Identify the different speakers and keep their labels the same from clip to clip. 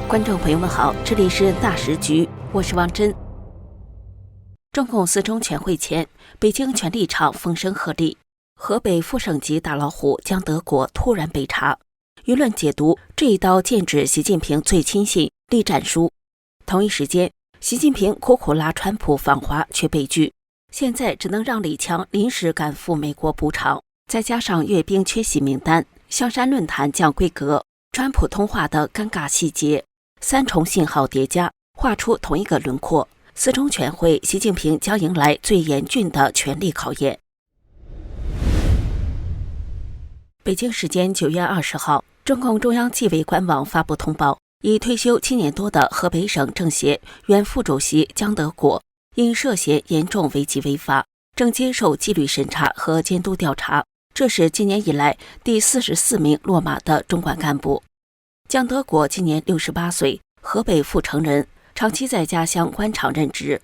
Speaker 1: 观众朋友们好，这里是大时局，我是王真。中共四中全会前，北京权力场风声鹤唳，河北副省级大老虎江德国突然被查，舆论解读这一刀剑指习近平最亲信栗战书。同一时间，习近平苦苦拉川普访华却被拒，现在只能让李强临时赶赴美国补场，再加上阅兵缺席名单、香山论坛降规格、川普通话的尴尬细节，三重信号叠加，画出同一个轮廓。四中全会，习近平将迎来最严峻的权力考验。北京时间9月20号，中共中央纪委官网发布通报，已退休7年多的河北省政协原副主席江德国，因涉嫌严重违纪违法，正接受纪律审查和监督调查。这是今年以来第44名落马的中管干部。江德国今年68岁，河北阜成人，长期在家乡官场任职。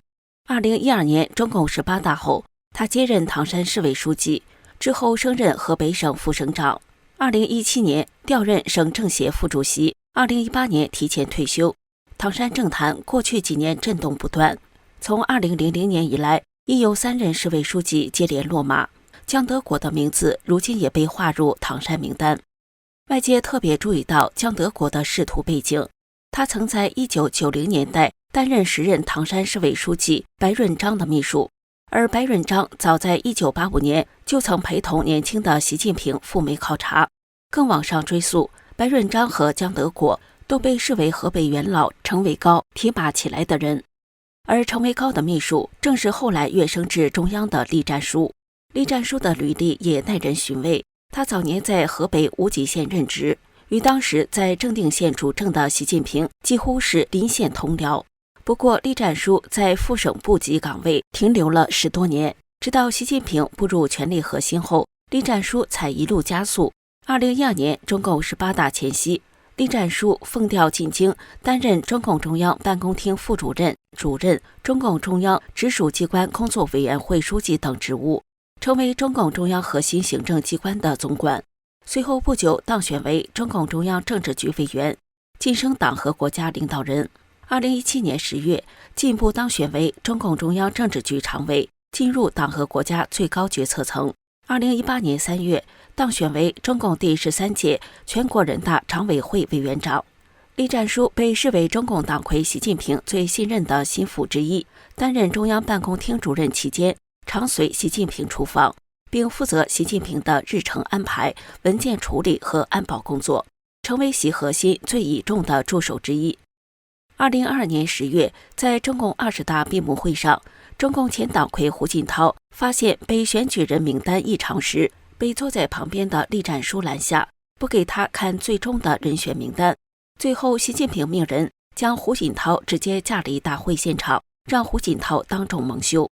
Speaker 1: 2012年中共18大后，他接任唐山市委书记，之后升任河北省副省长。2017年调任省政协副主席，2018年提前退休。唐山政坛过去几年震动不断，从2000年以来，已有3任市委书记接连落马，江德国的名字如今也被划入唐山名单。外界特别注意到江德国的仕途背景，他曾在1990年代担任时任唐山市委书记白润章的秘书，而白润章早在1985年就曾陪同年轻的习近平赴美考察。更往上追溯，白润章和江德国都被视为河北元老程维高提拔起来的人，而程维高的秘书正是后来跃升至中央的栗战书。栗战书的履历也耐人寻味，他早年在河北无极县任职，与当时在正定县主政的习近平几乎是邻县同僚。不过栗战书在副省部级岗位停留了10多年，直到习近平步入权力核心后，栗战书才一路加速。2012年中共18大前夕，栗战书奉调进京，担任中共中央办公厅副主任、主任、中共中央直属机关工作委员会书记等职务，成为中共中央核心行政机关的总管。随后不久当选为中共中央政治局委员，晋升党和国家领导人。2017年10月，进一步当选为中共中央政治局常委，进入党和国家最高决策层。2018年3月，当选为中共第13届全国人大常委会委员长。栗战书被视为中共党魁习近平最信任的心腹之一，担任中央办公厅主任期间，常随习近平出访，并负责习近平的日程安排、文件处理和安保工作，成为习核心最倚重的助手之一。2022年10月，在中共20大闭幕会上，中共前党魁胡锦涛发现被选举人名单异常时，被坐在旁边的栗战书拦下，不给他看最终的人选名单。最后习近平命人将胡锦涛直接架离大会现场，让胡锦涛当众蒙羞。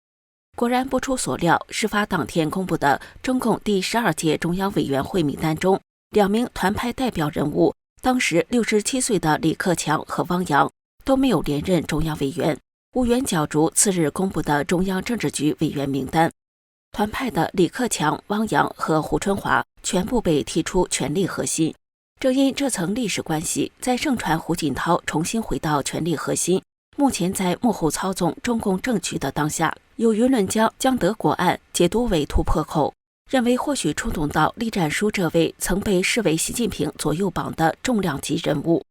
Speaker 1: 果然不出所料，事发当天公布的中共第12届中央委员会名单中，2名团派代表人物，当时67岁的李克强和汪洋都没有连任中央委员，无缘角逐次日公布的中央政治局委员名单。团派的李克强、汪洋和胡春华全部被踢出权力核心。正因这层历史关系，在盛传胡锦涛重新回到权力核心，目前在幕后操纵中共政局的当下，有舆论将江德国案解读为突破口，认为或许触动到栗战书这位曾被视为习近平左右膀的重量级人物。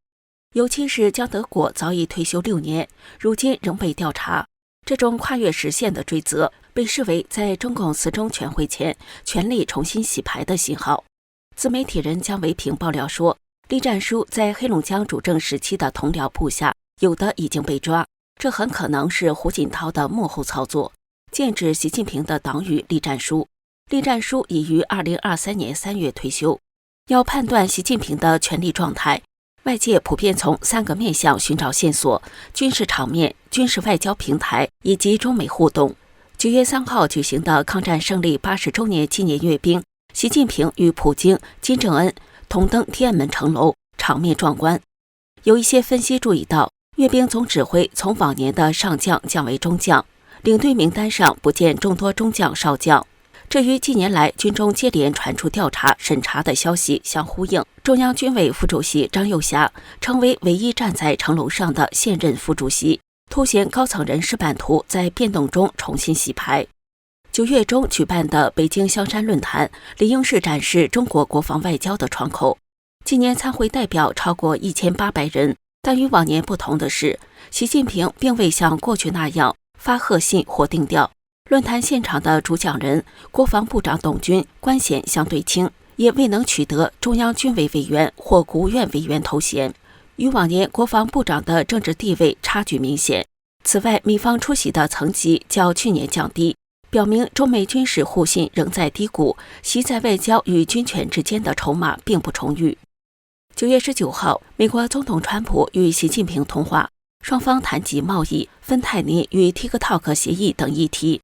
Speaker 1: 尤其是江德国早已退休6年，如今仍被调查，这种跨越时限的追责，被视为在中共四中全会前权力重新洗牌的信号。自媒体人姜维平爆料说，栗战书在黑龙江主政时期的同僚部下，有的已经被抓，这很可能是胡锦涛的幕后操作，剑指习近平的党羽栗战书。栗战书已于2023年3月退休。要判断习近平的权力状态，外界普遍从3个面向寻找线索：军事场面、军事外交平台以及中美互动。9月3号举行的抗战胜利80周年纪念阅兵，习近平与普京、金正恩同登天安门城楼，场面壮观。有一些分析注意到，阅兵总指挥从往年的上将降为中将，领队名单上不见众多中将少将，这与近年来军中接连传出调查审查的消息相呼应。中央军委副主席张又侠成为唯一站在城楼上的现任副主席，凸显高层人事版图在变动中重新洗牌。9月中举办的北京香山论坛，理应是展示中国国防外交的窗口。今年参会代表超过1800人，但与往年不同的是，习近平并未像过去那样发贺信或定调。论坛现场的主讲人国防部长董军官衔相对轻，也未能取得中央军委委员或国务院委员头衔，与往年国防部长的政治地位差距明显。此外，美方出席的层级较去年降低，表明中美军事互信仍在低谷，习在外交与军权之间的筹码并不充裕。9月19号，美国总统川普与习近平通话，双方谈及贸易、芬太尼与 TikTok 协议等议题。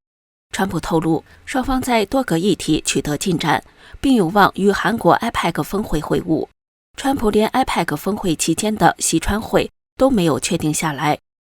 Speaker 1: 川普透露，双方在多个议题取得进展，并有望与韩国 IPEC 峰会会晤。川普连 IPEC 峰会期间的习川会都没有确定下来。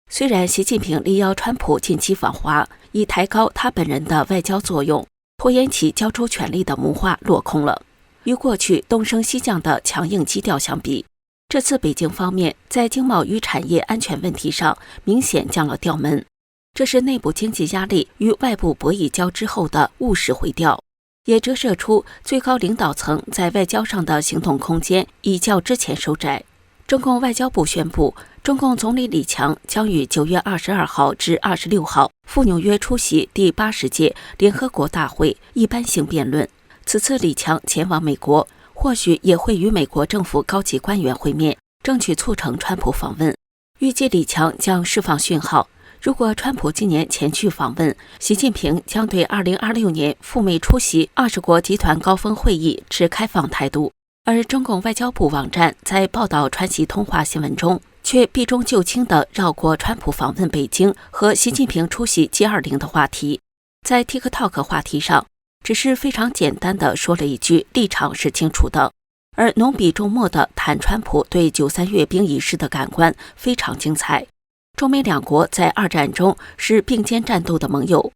Speaker 1: 虽然习近平力邀川普近期访华，以抬高他本人的外交作用，拖延其交出权力的谋划落空了。与过去东升西降的强硬基调相比，这次北京方面在经贸与产业安全问题上明显降了调门。这是内部经济压力与外部博弈交织后的务实回调，也折射出最高领导层在外交上的行动空间已较之前收窄。中共外交部宣布，中共总理李强将于9月22号至26号赴纽约出席第80届联合国大会一般性辩论。此次李强前往美国，或许也会与美国政府高级官员会面，争取促成川普访问。预计李强将释放讯号，如果川普今年前去访问，习近平将对2026年赴美出席20国集团高峰会议持开放态度。而中共外交部网站在报道川习通话新闻中，却避重就轻地绕过川普访问北京和习近平出席 G20 的话题。在 TikTok 话题上，只是非常简单地说了一句立场是清楚的，而浓笔重墨地谈川普对93阅兵仪式的感官非常精彩。中美两国在二战中是并肩战斗的盟友，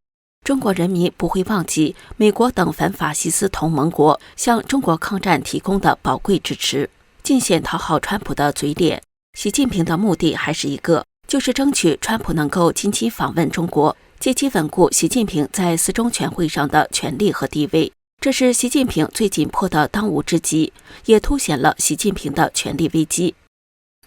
Speaker 1: 中国人民不会忘记美国等反法西斯同盟国向中国抗战提供的宝贵支持。尽显讨好川普的嘴脸，习近平的目的还是一个，就是争取川普能够近期访问中国，借机稳固习近平在四中全会上的权力和地位。这是习近平最紧迫的当务之急，也凸显了习近平的权力危机。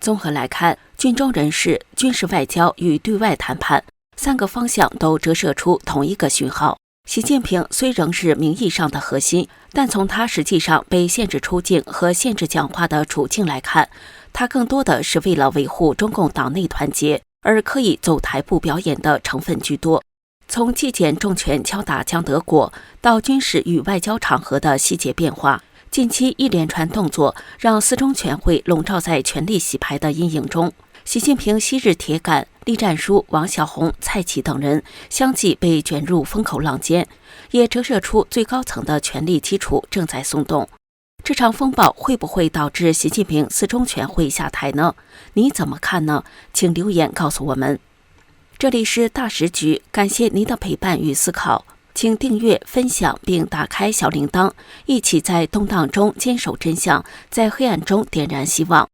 Speaker 1: 综合来看，军中人事、军事外交与对外谈判3个方向都折射出同一个讯号。习近平虽仍是名义上的核心，但从他实际上被限制出境和限制讲话的处境来看，他更多的是为了维护中共党内团结而刻意走台步表演的成分居多。从纪检重拳敲打江德国到军事与外交场合的细节变化，近期一连串动作让四中全会笼罩在权力洗牌的阴影中。习近平昔日铁杆栗战书、王小洪、蔡奇等人相继被卷入风口浪尖，也折射出最高层的权力基础正在松动。这场风暴会不会导致习近平四中全会下台呢？你怎么看呢？请留言告诉我们。这里是大时局，感谢您的陪伴与思考，请订阅、分享并打开小铃铛，一起在动荡中坚守真相，在黑暗中点燃希望。